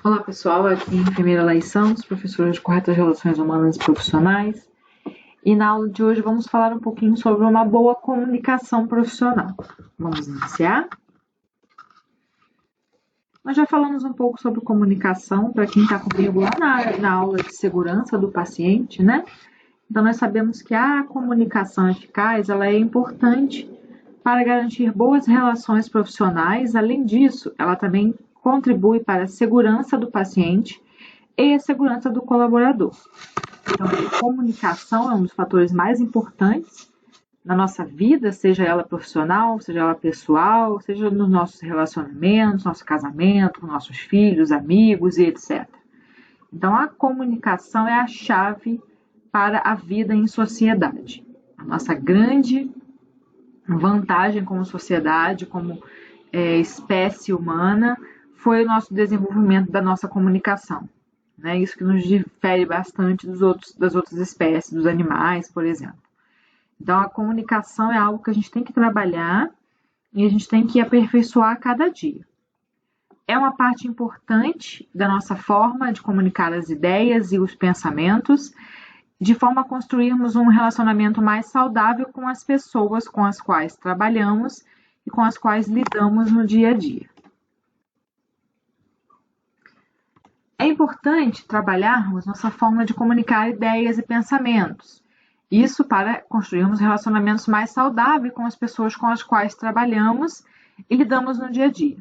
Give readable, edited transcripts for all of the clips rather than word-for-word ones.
Olá pessoal, aqui é a enfermeira Laís Santos, professora de Corretas Relações Humanas e Profissionais. E na aula de hoje vamos falar um pouquinho sobre uma boa comunicação profissional. Vamos iniciar? Nós já falamos um pouco sobre comunicação para quem está comigo lá na aula de segurança do paciente, né? Então nós sabemos que a comunicação eficaz ela é importante para garantir boas relações profissionais. Além disso, ela também contribui para a segurança do paciente e a segurança do colaborador. Então, a comunicação é um dos fatores mais importantes na nossa vida, seja ela profissional, seja ela pessoal, seja nos nossos relacionamentos, nosso casamento, com nossos filhos, amigos e etc. Então, a comunicação é a chave para a vida em sociedade. A nossa grande vantagem como sociedade, como espécie humana, foi o nosso desenvolvimento da nossa comunicação. Né? Isso que nos difere bastante das outras espécies, dos animais, por exemplo. Então, a comunicação é algo que a gente tem que trabalhar e a gente tem que aperfeiçoar a cada dia. É uma parte importante da nossa forma de comunicar as ideias e os pensamentos, de forma a construirmos um relacionamento mais saudável com as pessoas com as quais trabalhamos e com as quais lidamos no dia a dia. É importante trabalharmos nossa forma de comunicar ideias e pensamentos. Isso para construirmos relacionamentos mais saudáveis com as pessoas com as quais trabalhamos e lidamos no dia a dia.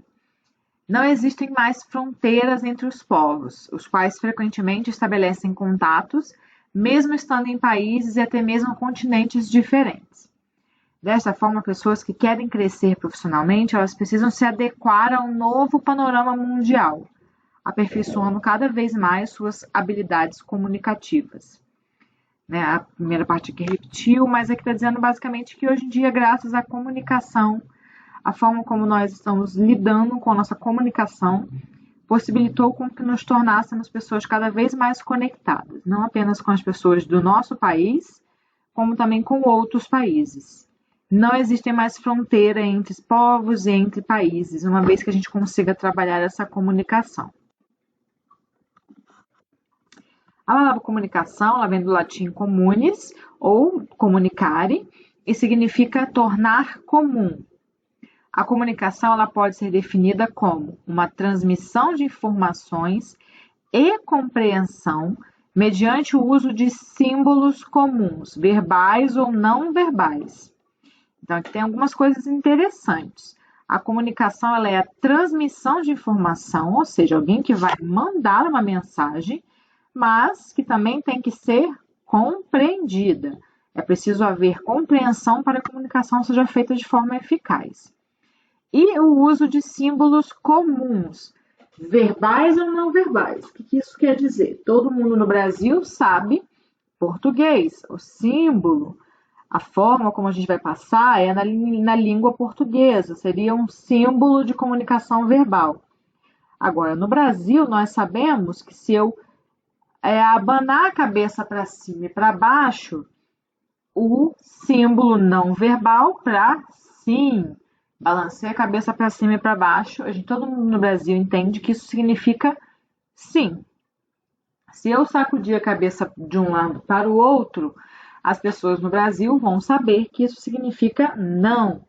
Não existem mais fronteiras entre os povos, os quais frequentemente estabelecem contatos, mesmo estando em países e até mesmo continentes diferentes. Desta forma, pessoas que querem crescer profissionalmente, elas precisam se adequar a um novo panorama mundial, aperfeiçoando cada vez mais suas habilidades comunicativas. A primeira parte aqui repetiu, mas aqui está dizendo basicamente que hoje em dia, graças à comunicação, a forma como nós estamos lidando com a nossa comunicação possibilitou com que nos tornássemos pessoas cada vez mais conectadas, não apenas com as pessoas do nosso país, como também com outros países. Não existem mais fronteira entre povos e entre países, uma vez que a gente consiga trabalhar essa comunicação. A palavra comunicação, ela vem do latim communis, ou comunicare, e significa tornar comum. A comunicação ela pode ser definida como uma transmissão de informações e compreensão mediante o uso de símbolos comuns, verbais ou não verbais. Então, aqui tem algumas coisas interessantes. A comunicação ela é a transmissão de informação, ou seja, alguém que vai mandar uma mensagem, mas que também tem que ser compreendida. É preciso haver compreensão para que a comunicação seja feita de forma eficaz. E o uso de símbolos comuns, verbais ou não verbais. O que isso quer dizer? Todo mundo no Brasil sabe português, o símbolo, a forma como a gente vai passar é na língua portuguesa, seria um símbolo de comunicação verbal. Agora, no Brasil, nós sabemos que se eu abanar a cabeça para cima e para baixo, o símbolo não verbal para sim. Balancei a cabeça para cima e para baixo. Todo mundo no Brasil entende que isso significa sim. Se eu sacudir a cabeça de um lado para o outro, as pessoas no Brasil vão saber que isso significa não.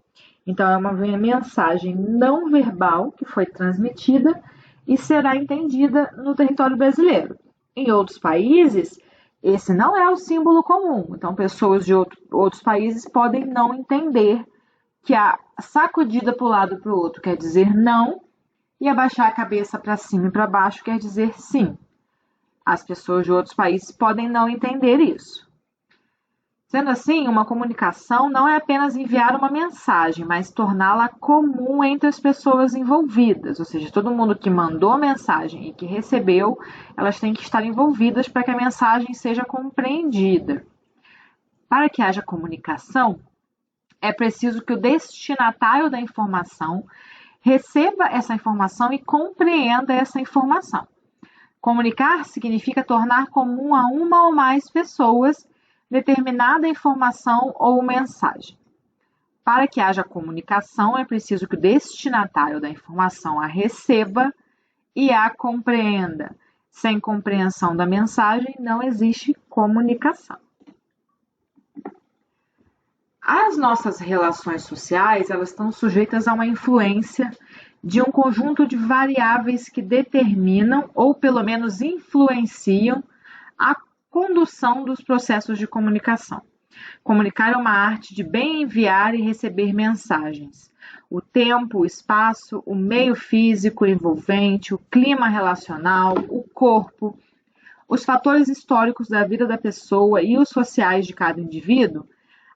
Então, é uma mensagem não verbal que foi transmitida e será entendida no território brasileiro. Em outros países, esse não é o símbolo comum. Então, pessoas de outros países podem não entender que a sacudida para o lado e para o outro quer dizer não e abaixar a cabeça para cima e para baixo quer dizer sim. As pessoas de outros países podem não entender isso. Sendo assim, uma comunicação não é apenas enviar uma mensagem, mas torná-la comum entre as pessoas envolvidas. Ou seja, todo mundo que mandou a mensagem e que recebeu, elas têm que estar envolvidas para que a mensagem seja compreendida. Para que haja comunicação, é preciso que o destinatário da informação receba essa informação e compreenda essa informação. Comunicar significa tornar comum a uma ou mais pessoas determinada informação ou mensagem. Para que haja comunicação, é preciso que o destinatário da informação a receba e a compreenda. Sem compreensão da mensagem, não existe comunicação. As nossas relações sociais, elas estão sujeitas a uma influência de um conjunto de variáveis que determinam, ou pelo menos influenciam, a condução dos processos de comunicação. Comunicar é uma arte de bem enviar e receber mensagens. O tempo, o espaço, o meio físico envolvente, o clima relacional, o corpo, os fatores históricos da vida da pessoa e os sociais de cada indivíduo,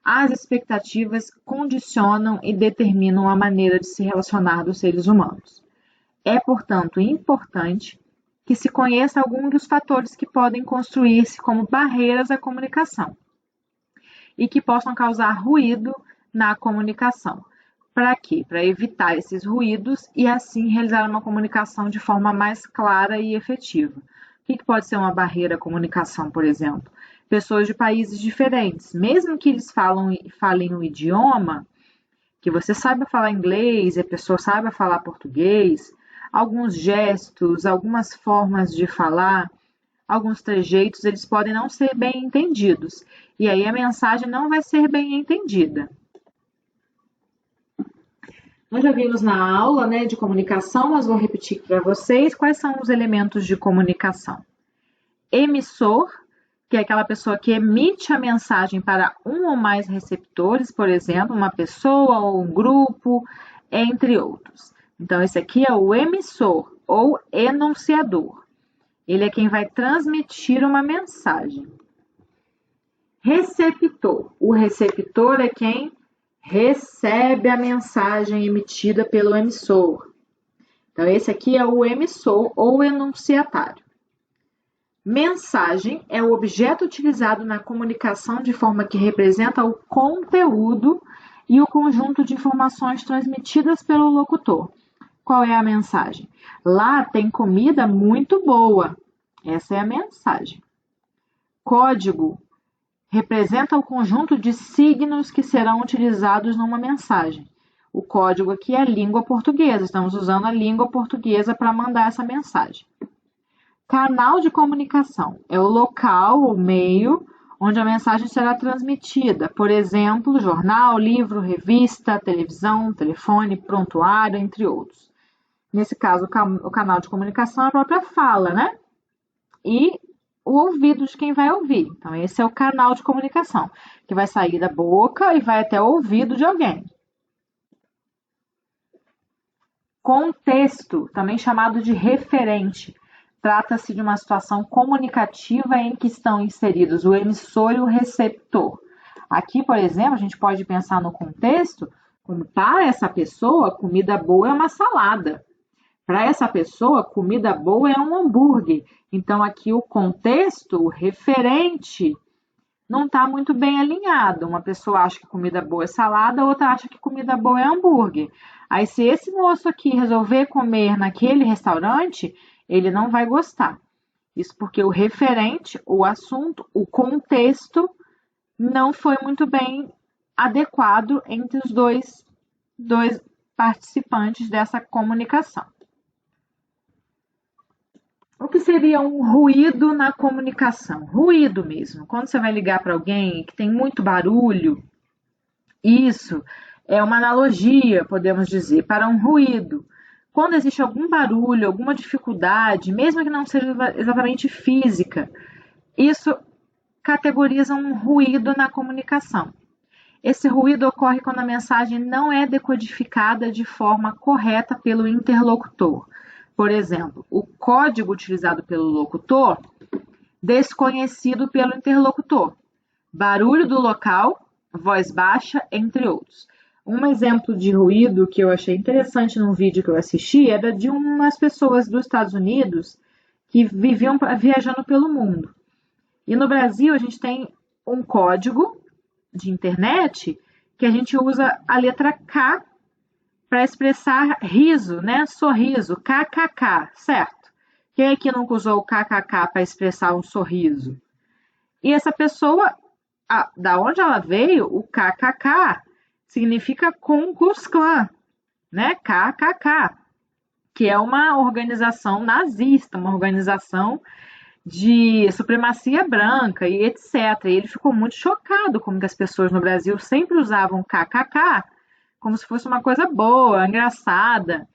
as expectativas condicionam e determinam a maneira de se relacionar dos seres humanos. É, portanto, importante que se conheça alguns dos fatores que podem construir-se como barreiras à comunicação e que possam causar ruído na comunicação. Para quê? Para evitar esses ruídos e assim realizar uma comunicação de forma mais clara e efetiva. O que pode ser uma barreira à comunicação, por exemplo? Pessoas de países diferentes, mesmo que eles falem um idioma, que você saiba falar inglês e a pessoa saiba falar português, alguns gestos, algumas formas de falar, alguns trejeitos, eles podem não ser bem entendidos. E aí a mensagem não vai ser bem entendida. Nós já vimos na aula, de comunicação, mas vou repetir para vocês quais são os elementos de comunicação. Emissor, que é aquela pessoa que emite a mensagem para um ou mais receptores, por exemplo, uma pessoa ou um grupo, entre outros. Então, esse aqui é o emissor ou enunciador. Ele é quem vai transmitir uma mensagem. Receptor. O receptor é quem recebe a mensagem emitida pelo emissor. Então, esse aqui é o emissor ou enunciatário. Mensagem é o objeto utilizado na comunicação de forma que representa o conteúdo e o conjunto de informações transmitidas pelo locutor. Qual é a mensagem? Lá tem comida muito boa. Essa é a mensagem. Código representa o conjunto de signos que serão utilizados numa mensagem. O código aqui é a língua portuguesa. Estamos usando a língua portuguesa para mandar essa mensagem. Canal de comunicação é o local ou meio onde a mensagem será transmitida. Por exemplo, jornal, livro, revista, televisão, telefone, prontuário, entre outros. Nesse caso, o canal de comunicação é a própria fala, E o ouvido de quem vai ouvir. Então, esse é o canal de comunicação, que vai sair da boca e vai até o ouvido de alguém. Contexto, também chamado de referente. Trata-se de uma situação comunicativa em que estão inseridos o emissor e o receptor. Aqui, por exemplo, a gente pode pensar no contexto, como para essa pessoa, comida boa é uma salada. Para essa pessoa, comida boa é um hambúrguer. Então, aqui o contexto, o referente, não está muito bem alinhado. Uma pessoa acha que comida boa é salada, outra acha que comida boa é hambúrguer. Aí, se esse moço aqui resolver comer naquele restaurante, ele não vai gostar. Isso porque o referente, o assunto, o contexto, não foi muito bem adequado entre os dois participantes dessa comunicação. O que seria um ruído na comunicação? Ruído mesmo. Quando você vai ligar para alguém que tem muito barulho, isso é uma analogia, podemos dizer, para um ruído. Quando existe algum barulho, alguma dificuldade, mesmo que não seja exatamente física, isso categoriza um ruído na comunicação. Esse ruído ocorre quando a mensagem não é decodificada de forma correta pelo interlocutor. Por exemplo, o código utilizado pelo locutor, desconhecido pelo interlocutor. Barulho do local, voz baixa, entre outros. Um exemplo de ruído que eu achei interessante num vídeo que eu assisti era de umas pessoas dos Estados Unidos que viviam viajando pelo mundo. E no Brasil a gente tem um código de internet que a gente usa a letra K para expressar riso, sorriso, kkk, certo? Quem aqui nunca usou o kkk para expressar um sorriso? E essa pessoa, da onde ela veio, o kkk significa Ku Klux Klan, kkk. que é uma organização nazista, uma organização de supremacia branca e etc. E ele ficou muito chocado como que as pessoas no Brasil sempre usavam KKK como se fosse uma coisa boa, engraçada.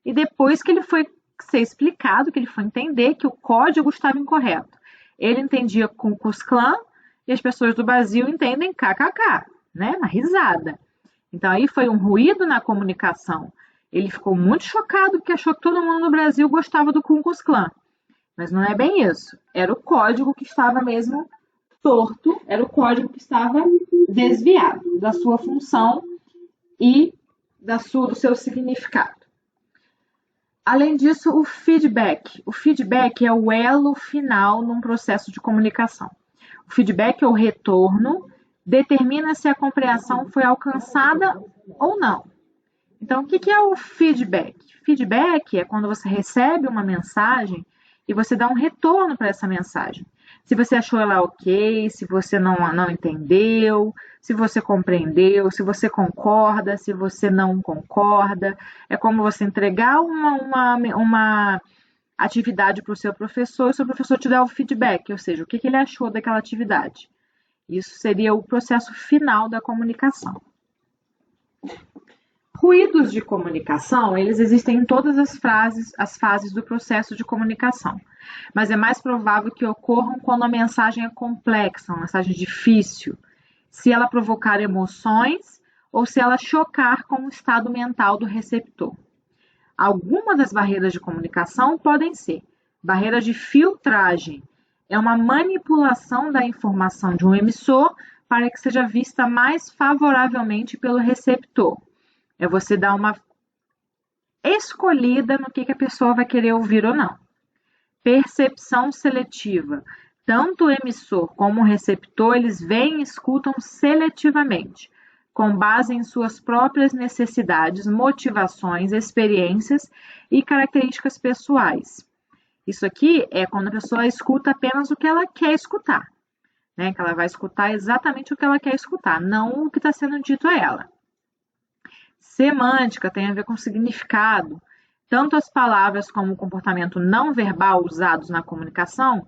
E depois que ele foi ser explicado, que ele foi entender que o código estava incorreto. Ele entendia Ku Klux Klan e as pessoas do Brasil entendem KKK, né? Uma risada. Então aí foi um ruído na comunicação. Ele ficou muito chocado porque achou que todo mundo no Brasil gostava do Ku Klux Klan. Mas não é bem isso. Era o código que estava mesmo torto, era o código que estava desviado da sua função e do seu significado. Além disso, o feedback. O feedback é o elo final num processo de comunicação. O feedback, ou retorno, determina se a compreensão foi alcançada ou não. Então, o que é o feedback? Feedback é quando você recebe uma mensagem e você dá um retorno para essa mensagem. Se você achou ela ok, se você não entendeu, se você compreendeu, se você concorda, se você não concorda. É como você entregar uma atividade para o seu professor e o seu professor te dá o feedback, ou seja, o que ele achou daquela atividade. Isso seria o processo final da comunicação. Ruídos de comunicação, eles existem em todas as fases do processo de comunicação, mas é mais provável que ocorram quando a mensagem é complexa, uma mensagem difícil, se ela provocar emoções ou se ela chocar com o estado mental do receptor. Algumas das barreiras de comunicação podem ser barreiras de filtragem, é uma manipulação da informação de um emissor para que seja vista mais favoravelmente pelo receptor. É você dar uma escolhida no que a pessoa vai querer ouvir ou não. Percepção seletiva. Tanto o emissor como o receptor, eles veem e escutam seletivamente, com base em suas próprias necessidades, motivações, experiências e características pessoais. Isso aqui é quando a pessoa escuta apenas o que ela quer escutar, né? Que ela vai escutar exatamente o que ela quer escutar, não o que está sendo dito a ela. Semântica tem a ver com significado. Tanto as palavras como o comportamento não verbal usados na comunicação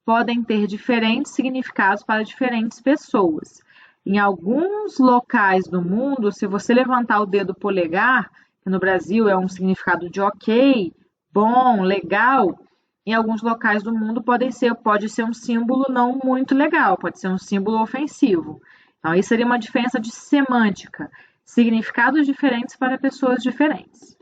podem ter diferentes significados para diferentes pessoas. Em alguns locais do mundo, se você levantar o dedo polegar, que no Brasil é um significado de ok, bom, legal, em alguns locais do mundo pode ser um símbolo não muito legal, pode ser um símbolo ofensivo. Então, isso seria uma diferença de semântica. Significados diferentes para pessoas diferentes.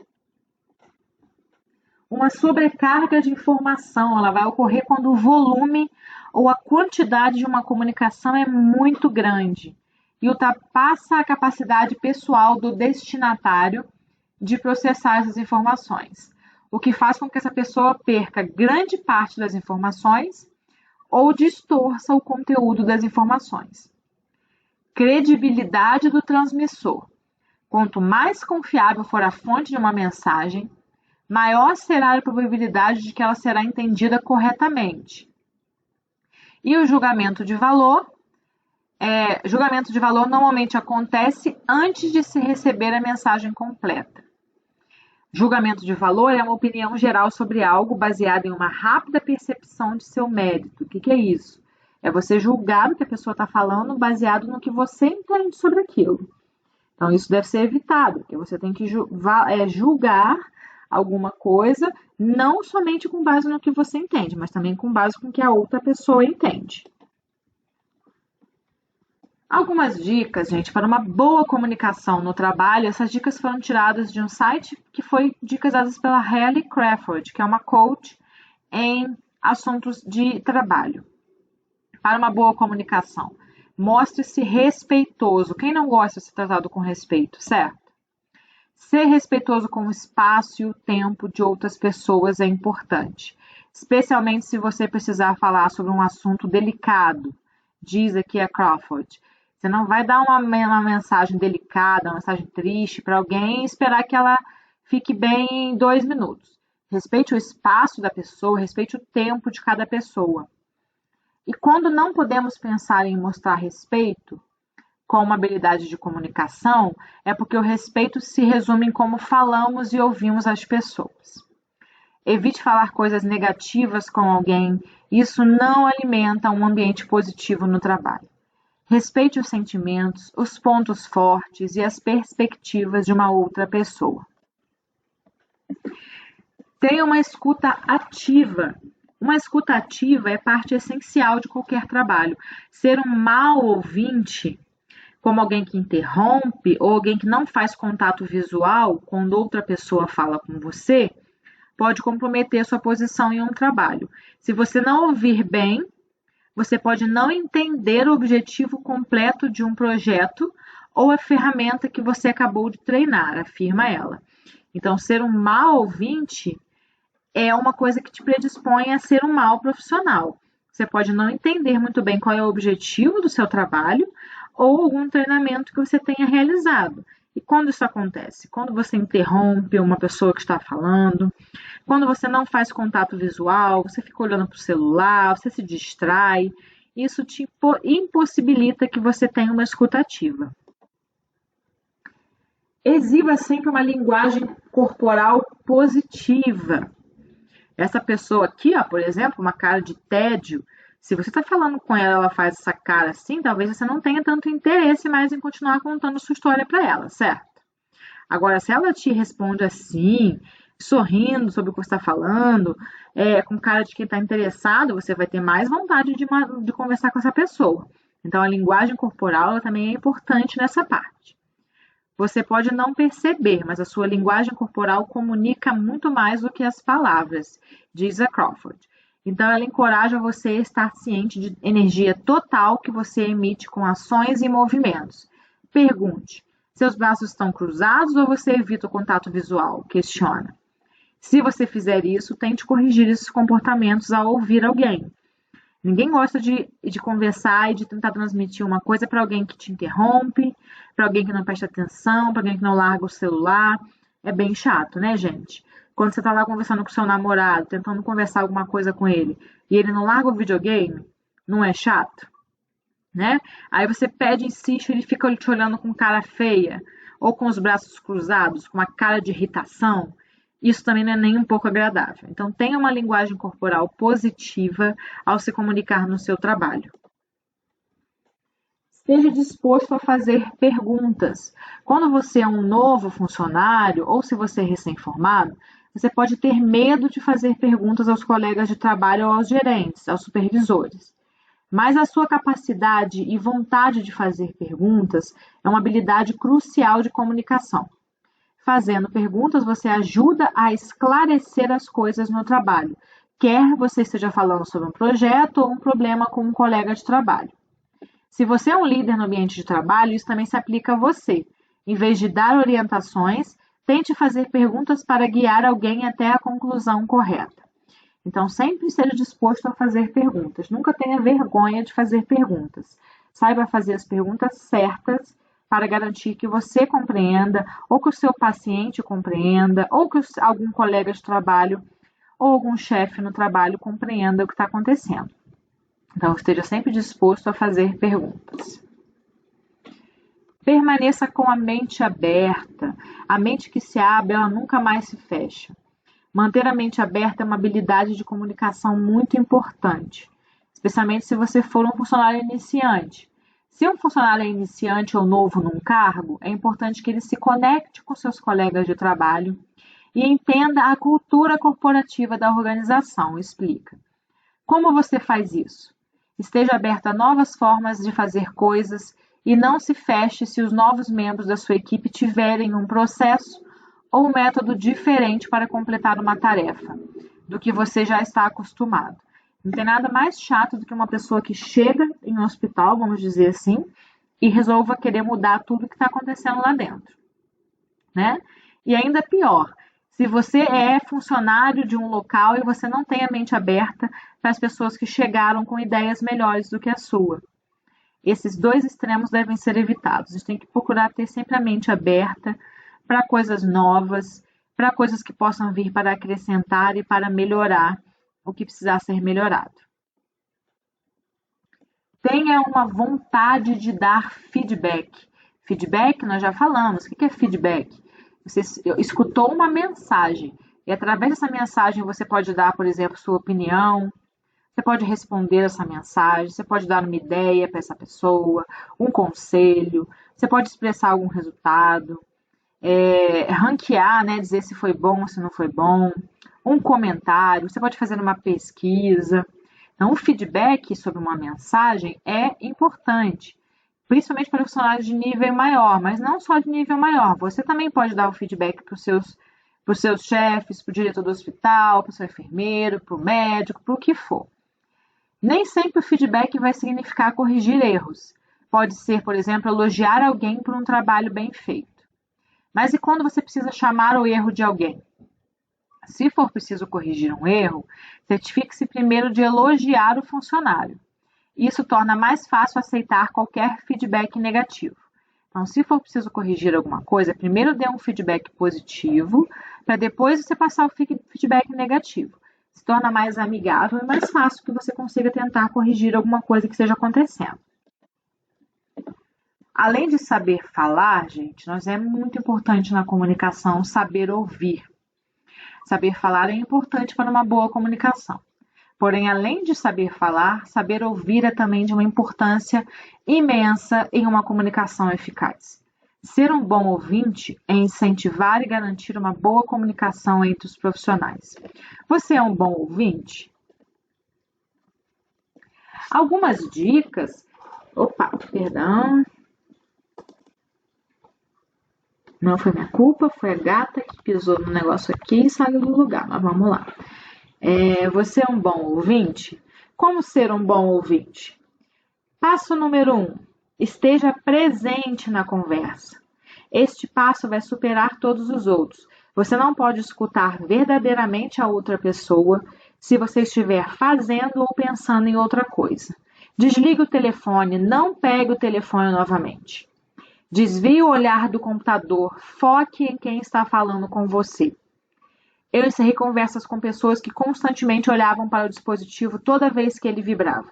Uma sobrecarga de informação, ela vai ocorrer quando o volume ou a quantidade de uma comunicação é muito grande e ultrapassa a capacidade pessoal do destinatário de processar essas informações, o que faz com que essa pessoa perca grande parte das informações ou distorça o conteúdo das informações. Credibilidade do transmissor. Quanto mais confiável for a fonte de uma mensagem, maior será a probabilidade de que ela será entendida corretamente. E o julgamento de valor? Julgamento de valor normalmente acontece antes de se receber a mensagem completa. Julgamento de valor é uma opinião geral sobre algo baseada em uma rápida percepção de seu mérito. O que é isso? É você julgar o que a pessoa está falando baseado no que você entende sobre aquilo. Então, isso deve ser evitado, porque você tem que julgar alguma coisa, não somente com base no que você entende, mas também com base no que a outra pessoa entende. Algumas dicas, gente, para uma boa comunicação no trabalho. Essas dicas foram tiradas de um site que foi dicas dadas pela Haley Crawford, que é uma coach em assuntos de trabalho. Para uma boa comunicação, mostre-se respeitoso. Quem não gosta de ser tratado com respeito, certo? Ser respeitoso com o espaço e o tempo de outras pessoas é importante, especialmente se você precisar falar sobre um assunto delicado, diz aqui a Crawford. Você não vai dar uma mensagem delicada, uma mensagem triste para alguém e esperar que ela fique bem em 2 minutos. Respeite o espaço da pessoa, respeite o tempo de cada pessoa. E quando não podemos pensar em mostrar respeito, como habilidade de comunicação é porque o respeito se resume em como falamos e ouvimos as pessoas. Evite falar coisas negativas com alguém, isso não alimenta um ambiente positivo no trabalho. Respeite os sentimentos, os pontos fortes e as perspectivas de uma outra pessoa. Tenha uma escuta ativa. Uma escuta ativa é parte essencial de qualquer trabalho. Ser um mau ouvinte, como alguém que interrompe ou alguém que não faz contato visual quando outra pessoa fala com você, pode comprometer sua posição em um trabalho. Se você não ouvir bem, você pode não entender o objetivo completo de um projeto ou a ferramenta que você acabou de treinar, afirma ela. Então, ser um mau ouvinte é uma coisa que te predispõe a ser um mau profissional. Você pode não entender muito bem qual é o objetivo do seu trabalho ou algum treinamento que você tenha realizado. E quando isso acontece? Quando você interrompe uma pessoa que está falando, quando você não faz contato visual, você fica olhando para o celular, você se distrai, isso te impossibilita que você tenha uma escuta ativa. Exiba sempre uma linguagem corporal positiva. Essa pessoa aqui, ó, por exemplo, uma cara de tédio, se você está falando com ela, ela faz essa cara assim, talvez você não tenha tanto interesse mais em continuar contando sua história para ela, certo? Agora, se ela te responde assim, sorrindo sobre o que você está falando, com cara de quem está interessado, você vai ter mais vontade de conversar com essa pessoa. Então, a linguagem corporal ela também é importante nessa parte. Você pode não perceber, mas a sua linguagem corporal comunica muito mais do que as palavras, diz a Crawford. Então, ela encoraja você a estar ciente de energia total que você emite com ações e movimentos. Pergunte: seus braços estão cruzados ou você evita o contato visual? Questiona. Se você fizer isso, tente corrigir esses comportamentos ao ouvir alguém. Ninguém gosta de conversar e de tentar transmitir uma coisa para alguém que te interrompe, para alguém que não presta atenção, para alguém que não larga o celular. É bem chato, né, gente? Quando você está lá conversando com seu namorado, tentando conversar alguma coisa com ele, e ele não larga o videogame, não é chato? Né? Aí você pede, insiste, ele fica te olhando com cara feia, ou com os braços cruzados, com uma cara de irritação. Isso também não é nem um pouco agradável. Então, tenha uma linguagem corporal positiva ao se comunicar no seu trabalho. Esteja disposto a fazer perguntas. Quando você é um novo funcionário, ou se você é recém-formado, você pode ter medo de fazer perguntas aos colegas de trabalho ou aos gerentes, aos supervisores. Mas a sua capacidade e vontade de fazer perguntas é uma habilidade crucial de comunicação. Fazendo perguntas, você ajuda a esclarecer as coisas no trabalho, quer você esteja falando sobre um projeto ou um problema com um colega de trabalho. Se você é um líder no ambiente de trabalho, isso também se aplica a você. Em vez de dar orientações, tente fazer perguntas para guiar alguém até a conclusão correta. Então, sempre esteja disposto a fazer perguntas. Nunca tenha vergonha de fazer perguntas. Saiba fazer as perguntas certas para garantir que você compreenda, ou que o seu paciente compreenda, ou que algum colega de trabalho ou algum chefe no trabalho compreenda o que está acontecendo. Então, esteja sempre disposto a fazer perguntas. Permaneça com a mente aberta. A mente que se abre, ela nunca mais se fecha. Manter a mente aberta é uma habilidade de comunicação muito importante, especialmente se você for um funcionário iniciante. Se um funcionário é iniciante ou novo num cargo, é importante que ele se conecte com seus colegas de trabalho e entenda a cultura corporativa da organização, explica. Como você faz isso? Esteja aberto a novas formas de fazer coisas e não se feche se os novos membros da sua equipe tiverem um processo ou um método diferente para completar uma tarefa do que você já está acostumado. Não tem nada mais chato do que uma pessoa que chega em um hospital, vamos dizer assim, e resolva querer mudar tudo que está acontecendo lá dentro, né? E ainda pior, se você é funcionário de um local e você não tem a mente aberta para as pessoas que chegaram com ideias melhores do que a sua. Esses dois extremos devem ser evitados. A gente tem que procurar ter sempre a mente aberta para coisas novas, para coisas que possam vir para acrescentar e para melhorar o que precisar ser melhorado. Tenha uma vontade de dar feedback. Feedback, nós já falamos. O que é feedback? Você escutou uma mensagem e através dessa mensagem você pode dar, por exemplo, sua opinião, você pode responder essa mensagem, você pode dar uma ideia para essa pessoa, um conselho, você pode expressar algum resultado, ranquear, né, dizer se foi bom ou se não foi bom, um comentário, você pode fazer uma pesquisa. Então, o feedback sobre uma mensagem é importante, principalmente para profissionais de nível maior, mas não só de nível maior. Você também pode dar o feedback para os seus chefes, para o diretor do hospital, para o seu enfermeiro, para o médico, para o que for. Nem sempre o feedback vai significar corrigir erros. Pode ser, por exemplo, elogiar alguém por um trabalho bem feito. Mas e quando você precisa chamar o erro de alguém? Se for preciso corrigir um erro, certifique-se primeiro de elogiar o funcionário. Isso torna mais fácil aceitar qualquer feedback negativo. Então, se for preciso corrigir alguma coisa, primeiro dê um feedback positivo, para depois você passar o feedback negativo. Se torna mais amigável e mais fácil que você consiga tentar corrigir alguma coisa que esteja acontecendo. Além de saber falar, gente, nós é muito importante na comunicação saber ouvir. Saber falar é importante para uma boa comunicação. Porém, além de saber falar, saber ouvir é também de uma importância imensa em uma comunicação eficaz. Ser um bom ouvinte é incentivar e garantir uma boa comunicação entre os profissionais. Você é um bom ouvinte? Algumas dicas. Opa, perdão. Não foi minha culpa, foi a gata que pisou no negócio aqui e saiu do lugar. Mas vamos lá. Você é um bom ouvinte? Como ser um bom ouvinte? Passo número 1. Esteja presente na conversa. Este passo vai superar todos os outros. Você não pode escutar verdadeiramente a outra pessoa se você estiver fazendo ou pensando em outra coisa. Desligue o telefone, não pegue o telefone novamente. Desvie o olhar do computador, foque em quem está falando com você. Eu encerrei conversas com pessoas que constantemente olhavam para o dispositivo toda vez que ele vibrava.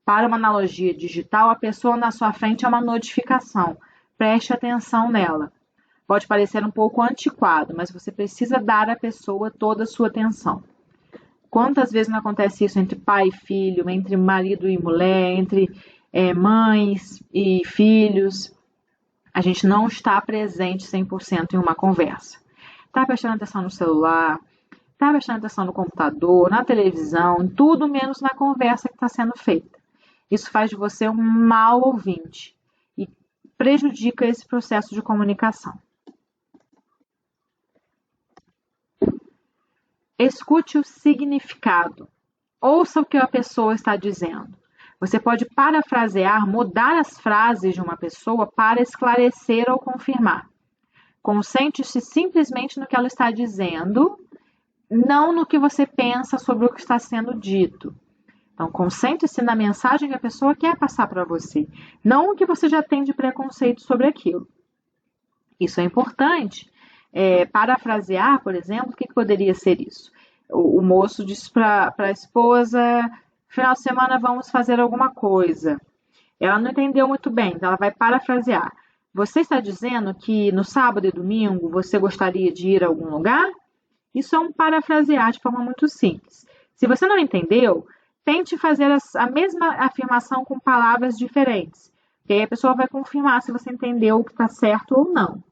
Para uma analogia digital, a pessoa na sua frente é uma notificação. Preste atenção nela. Pode parecer um pouco antiquado, mas você precisa dar à pessoa toda a sua atenção. Quantas vezes não acontece isso entre pai e filho, entre marido e mulher, entre mães e filhos? A gente não está presente 100% em uma conversa. Está prestando atenção no celular, está prestando atenção no computador, na televisão, tudo menos na conversa que está sendo feita. Isso faz de você um mau ouvinte e prejudica esse processo de comunicação. Escute o significado. Ouça o que a pessoa está dizendo. Você pode parafrasear, mudar as frases de uma pessoa para esclarecer ou confirmar. Concentre-se simplesmente no que ela está dizendo, não no que você pensa sobre o que está sendo dito. Então, concentre-se na mensagem que a pessoa quer passar para você, não o que você já tem de preconceito sobre aquilo. Isso é importante. Parafrasear, por exemplo, o que poderia ser isso? O moço disse para a esposa: final de semana vamos fazer alguma coisa. Ela não entendeu muito bem, então ela vai parafrasear. Você está dizendo que no sábado e domingo você gostaria de ir a algum lugar? Isso é um parafrasear de forma muito simples. Se você não entendeu, tente fazer a mesma afirmação com palavras diferentes. E aí a pessoa vai confirmar se você entendeu o que está certo ou não.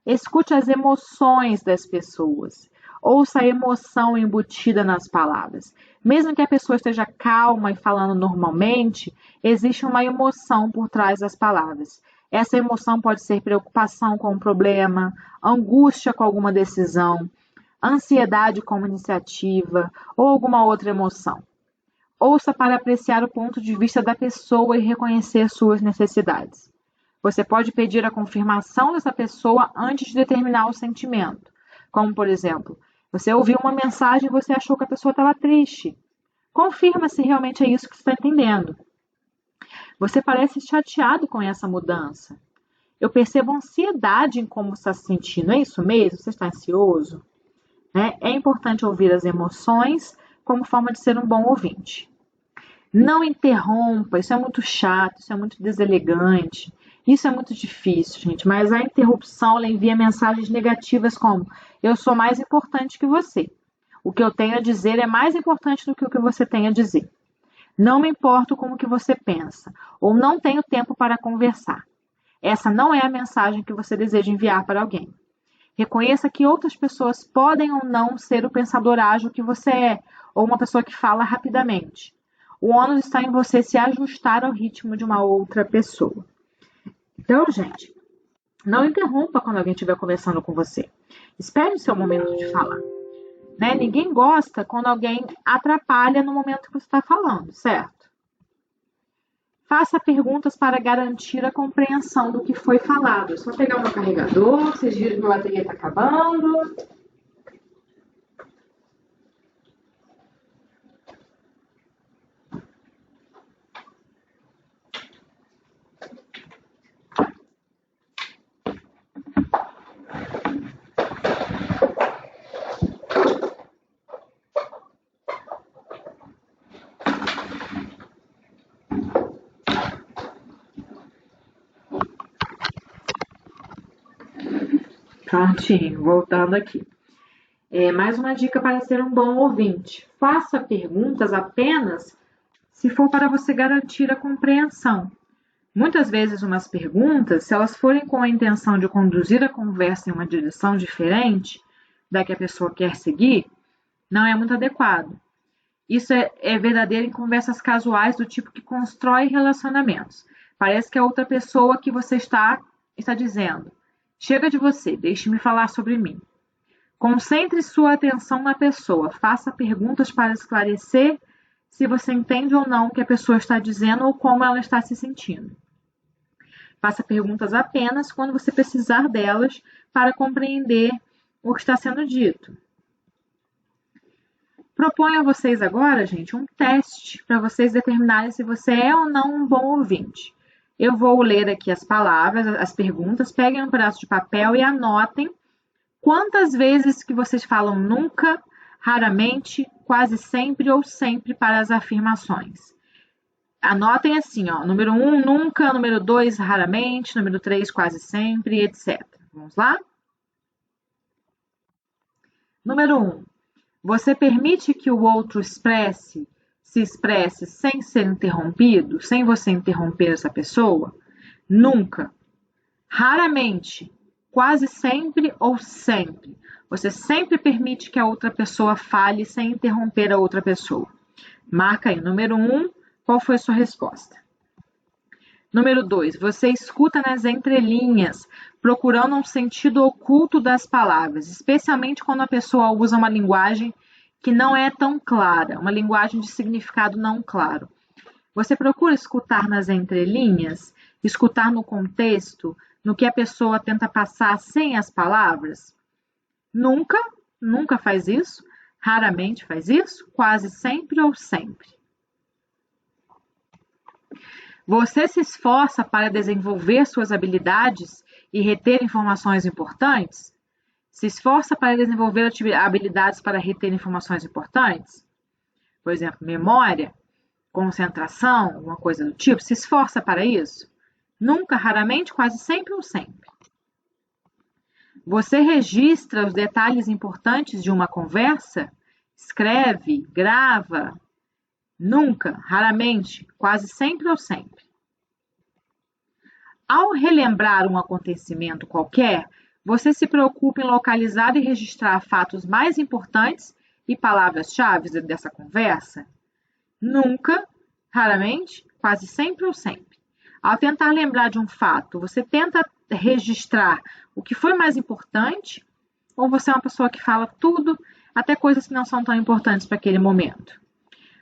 Escute as emoções das pessoas. Ouça a emoção embutida nas palavras. Mesmo que a pessoa esteja calma e falando normalmente, existe uma emoção por trás das palavras. Essa emoção pode ser preocupação com um problema, angústia com alguma decisão, ansiedade com uma iniciativa ou alguma outra emoção. Ouça para apreciar o ponto de vista da pessoa e reconhecer suas necessidades. Você pode pedir a confirmação dessa pessoa antes de determinar o sentimento. Como, por exemplo, você ouviu uma mensagem e você achou que a pessoa estava triste. Confirma se realmente é isso que você está entendendo. Você parece chateado com essa mudança. Eu percebo ansiedade em como você está se sentindo. É isso mesmo? Você está ansioso? É importante ouvir as emoções como forma de ser um bom ouvinte. Não interrompa, isso é muito chato, isso é muito deselegante, isso é muito difícil, gente. Mas a interrupção, ela envia mensagens negativas como: eu sou mais importante que você. O que eu tenho a dizer é mais importante do que o que você tem a dizer. Não me importo com o que você pensa, ou não tenho tempo para conversar. Essa não é a mensagem que você deseja enviar para alguém. Reconheça que outras pessoas podem ou não ser o pensador ágil que você é, ou uma pessoa que fala rapidamente. O ônus está em você se ajustar ao ritmo de uma outra pessoa. Então, gente, não interrompa quando alguém estiver conversando com você. Espere o seu momento de falar. Né? Ninguém gosta quando alguém atrapalha no momento que você está falando, certo? Faça perguntas para garantir a compreensão do que foi falado. É só pegar o meu carregador, vocês viram que a bateria está acabando. Prontinho, voltando aqui. Mais uma dica para ser um bom ouvinte. Faça perguntas apenas se for para você garantir a compreensão. Muitas vezes umas perguntas, se elas forem com a intenção de conduzir a conversa em uma direção diferente da que a pessoa quer seguir, não é muito adequado. Isso é verdadeiro em conversas casuais do tipo que constrói relacionamentos. Parece que a outra pessoa que você está dizendo: chega de você, deixe-me falar sobre mim. Concentre sua atenção na pessoa. Faça perguntas para esclarecer se você entende ou não o que a pessoa está dizendo ou como ela está se sentindo. Faça perguntas apenas quando você precisar delas para compreender o que está sendo dito. Proponho a vocês agora, gente, um teste para vocês determinarem se você é ou não um bom ouvinte. Eu vou ler aqui as palavras, as perguntas, peguem um pedaço de papel e anotem quantas vezes que vocês falam nunca, raramente, quase sempre ou sempre para as afirmações. Anotem assim, ó, número 1, nunca, número 2, raramente, número 3, quase sempre, etc. Vamos lá? Número 1. Você permite que o outro se expresse sem ser interrompido, sem você interromper essa pessoa? Nunca. Raramente, quase sempre ou sempre. Você sempre permite que a outra pessoa fale sem interromper a outra pessoa. Marca aí, número 1, qual foi a sua resposta? Número 2, você escuta nas entrelinhas, procurando um sentido oculto das palavras, especialmente quando a pessoa usa uma linguagem que não é tão clara, uma linguagem de significado não claro. Você procura escutar nas entrelinhas, escutar no contexto, no que a pessoa tenta passar sem as palavras? Nunca, nunca faz isso, raramente faz isso, quase sempre ou sempre. Você se esforça para desenvolver suas habilidades e reter informações importantes? Se esforça para desenvolver habilidades para reter informações importantes? Por exemplo, memória, concentração, alguma coisa do tipo. Se esforça para isso? Nunca, raramente, quase sempre ou sempre. Você registra os detalhes importantes de uma conversa? Escreve, grava? Nunca, raramente, quase sempre ou sempre. Ao relembrar um acontecimento qualquer, você se preocupa em localizar e registrar fatos mais importantes e palavras-chave dessa conversa? Nunca, raramente, quase sempre ou sempre. Ao tentar lembrar de um fato, você tenta registrar o que foi mais importante ou você é uma pessoa que fala tudo, até coisas que não são tão importantes para aquele momento?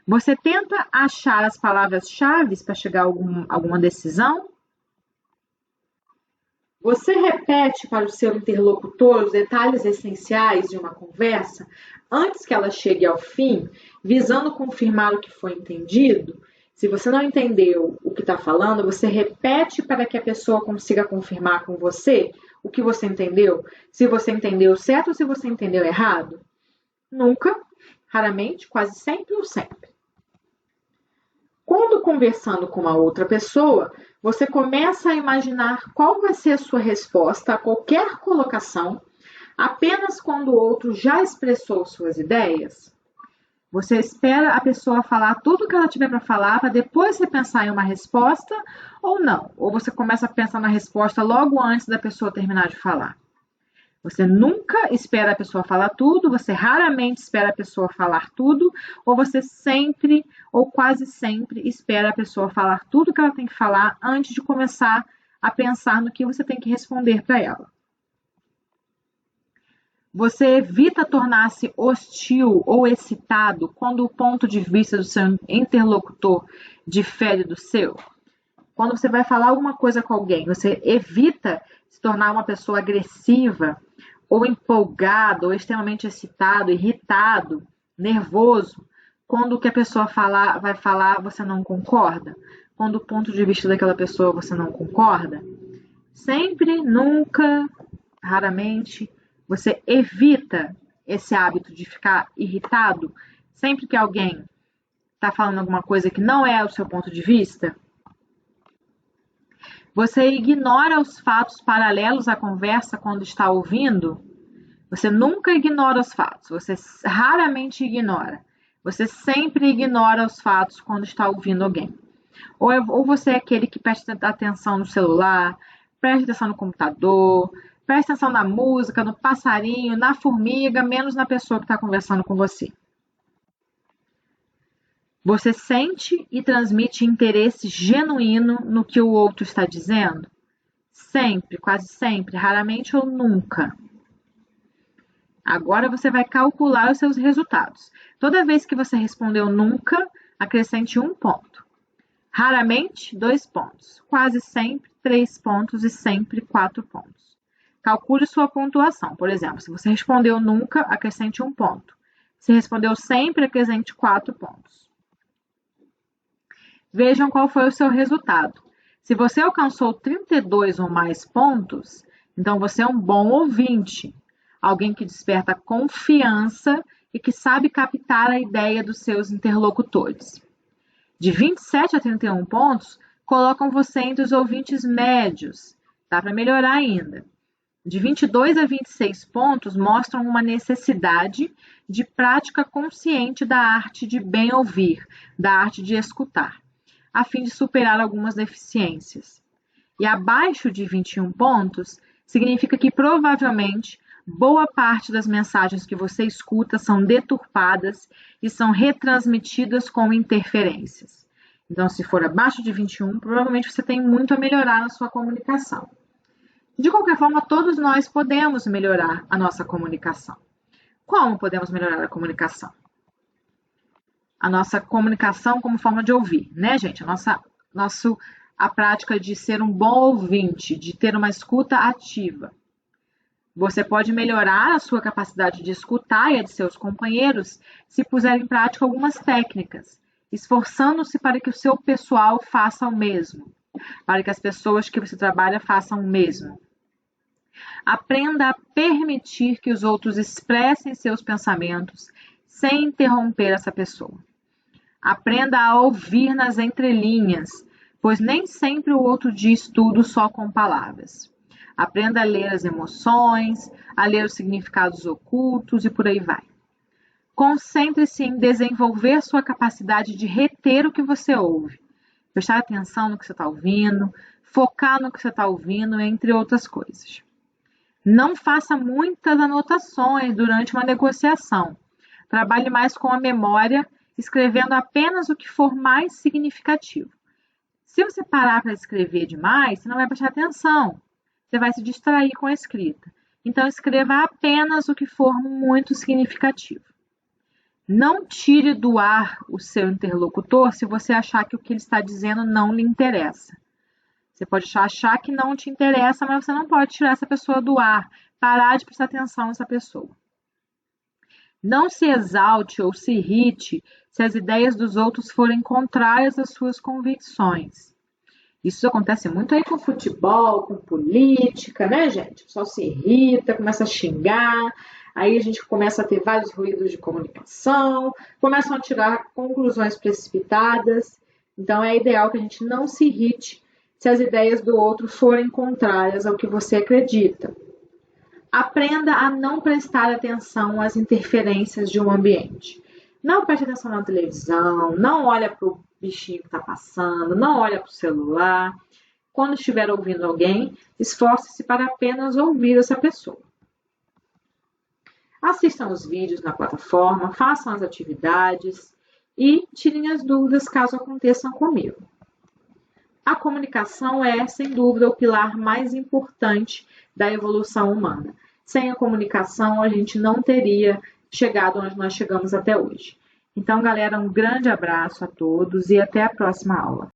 Você tenta achar as palavras-chave para chegar a alguma decisão? Você repete para o seu interlocutor os detalhes essenciais de uma conversa antes que ela chegue ao fim, visando confirmar o que foi entendido? Se você não entendeu o que está falando, você repete para que a pessoa consiga confirmar com você o que você entendeu, se você entendeu certo ou se você entendeu errado? Nunca, raramente, quase sempre ou sempre. Quando conversando com uma outra pessoa, você começa a imaginar qual vai ser a sua resposta a qualquer colocação, apenas quando o outro já expressou suas ideias. Você espera a pessoa falar tudo o que ela tiver para falar, para depois você pensar em uma resposta ou não. Ou você começa a pensar na resposta logo antes da pessoa terminar de falar. Você nunca espera a pessoa falar tudo, você raramente espera a pessoa falar tudo, ou você sempre, ou quase sempre, espera a pessoa falar tudo que ela tem que falar antes de começar a pensar no que você tem que responder para ela. Você evita tornar-se hostil ou excitado quando o ponto de vista do seu interlocutor difere do seu? Quando você vai falar alguma coisa com alguém, você evita se tornar uma pessoa agressiva, ou empolgado, ou extremamente excitado, irritado, nervoso, quando o que a pessoa vai falar você não concorda? Quando o ponto de vista daquela pessoa você não concorda? Sempre, nunca, raramente, você evita esse hábito de ficar irritado sempre que alguém está falando alguma coisa que não é o seu ponto de vista? Você ignora os fatos paralelos à conversa quando está ouvindo? Você nunca ignora os fatos, você raramente ignora. Você sempre ignora os fatos quando está ouvindo alguém. Ou você é aquele que presta atenção no celular, presta atenção no computador, presta atenção na música, no passarinho, na formiga, menos na pessoa que está conversando com você. Você sente e transmite interesse genuíno no que o outro está dizendo? Sempre, quase sempre, raramente ou nunca. Agora você vai calcular os seus resultados. Toda vez que você respondeu nunca, acrescente 1 ponto. Raramente, 2 pontos. Quase sempre, 3 pontos e sempre 4 pontos. Calcule sua pontuação. Por exemplo, se você respondeu nunca, acrescente 1 ponto. Se respondeu sempre, acrescente 4 pontos. Vejam qual foi o seu resultado. Se você alcançou 32 ou mais pontos, então você é um bom ouvinte. Alguém que desperta confiança e que sabe captar a ideia dos seus interlocutores. De 27 a 31 pontos, colocam você entre os ouvintes médios. Dá para melhorar ainda. De 22 a 26 pontos, mostram uma necessidade de prática consciente da arte de bem ouvir, da arte de escutar, a fim de superar algumas deficiências. E abaixo de 21 pontos, significa que provavelmente boa parte das mensagens que você escuta são deturpadas e são retransmitidas com interferências. Então, se for abaixo de 21, provavelmente você tem muito a melhorar na sua comunicação. De qualquer forma, todos nós podemos melhorar a nossa comunicação. Como podemos melhorar a comunicação? A nossa comunicação como forma de ouvir, né, gente? A prática de ser um bom ouvinte, de ter uma escuta ativa. Você pode melhorar a sua capacidade de escutar e a de seus companheiros se puser em prática algumas técnicas, esforçando-se para que o seu pessoal faça o mesmo, para que as pessoas que você trabalha façam o mesmo. Aprenda a permitir que os outros expressem seus pensamentos sem interromper essa pessoa. Aprenda a ouvir nas entrelinhas, pois nem sempre o outro diz tudo só com palavras. Aprenda a ler as emoções, a ler os significados ocultos e por aí vai. Concentre-se em desenvolver sua capacidade de reter o que você ouve, prestar atenção no que você está ouvindo, focar no que você está ouvindo, entre outras coisas. Não faça muitas anotações durante uma negociação. Trabalhe mais com a memória, escrevendo apenas o que for mais significativo. Se você parar para escrever demais, você não vai prestar atenção. Você vai se distrair com a escrita. Então, escreva apenas o que for muito significativo. Não tire do ar o seu interlocutor se você achar que o que ele está dizendo não lhe interessa. Você pode achar que não te interessa, mas você não pode tirar essa pessoa do ar, parar de prestar atenção nessa pessoa. Não se exalte ou se irrite se as ideias dos outros forem contrárias às suas convicções. Isso acontece muito aí com futebol, com política, né, gente? O pessoal se irrita, começa a xingar, aí a gente começa a ter vários ruídos de comunicação, começam a tirar conclusões precipitadas. Então é ideal que a gente não se irrite se as ideias do outro forem contrárias ao que você acredita. Aprenda a não prestar atenção às interferências de um ambiente. Não preste atenção na televisão, não olha para o bichinho que está passando, não olha para o celular. Quando estiver ouvindo alguém, esforce-se para apenas ouvir essa pessoa. Assistam os vídeos na plataforma, façam as atividades e tirem as dúvidas caso aconteçam comigo. A comunicação é, sem dúvida, o pilar mais importante da evolução humana. Sem a comunicação, a gente não teria chegado onde nós chegamos até hoje. Então, galera, um grande abraço a todos e até a próxima aula.